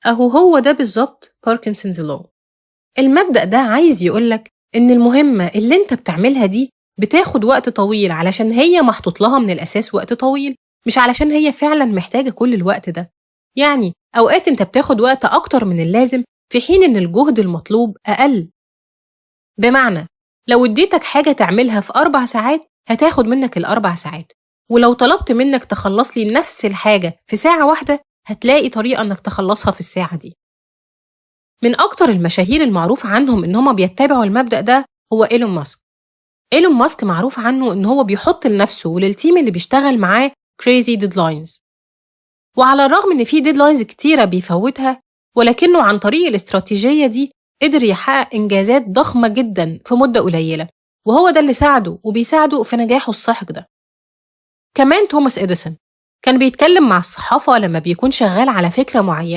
هو ده بالظبط باركنسونز لو. المبدأ ده عايز يقولك إن المهمة اللي أنت بتعملها دي بتاخد وقت طويل علشان هي محطوط لها من الأساس وقت طويل، مش علشان هي فعلا محتاجة كل الوقت ده. يعني أوقات أنت بتاخد وقت أكتر من اللازم في حين إن الجهد المطلوب أقل. بمعنى لو اديتك حاجة تعملها في 4 ساعات هتاخد منك ال4 ساعات، ولو طلبت منك تخلص لي نفس الحاجة في ساعة واحدة هتلاقي طريقة إنك تخلصها في الساعة دي. من أكتر المشاهير المعروف عنهم إن هما بيتبعوا المبدأ ده هو إيلون ماسك. إيلون ماسك معروف عنه إن هو بيحط لنفسه وللتيم اللي بيشتغل معاه crazy deadlines، وعلى الرغم إن في deadlines كتيرة بيفوتها، ولكنه عن طريق الاستراتيجية دي قدر يحقق إنجازات ضخمة جدا في مدة قليلة، وهو ده اللي ساعده وبيساعده في نجاحه الساحق ده. كمان توماس إديسون كان بيتكلم مع الصحافة لما بيكون شغال على فكرة معينة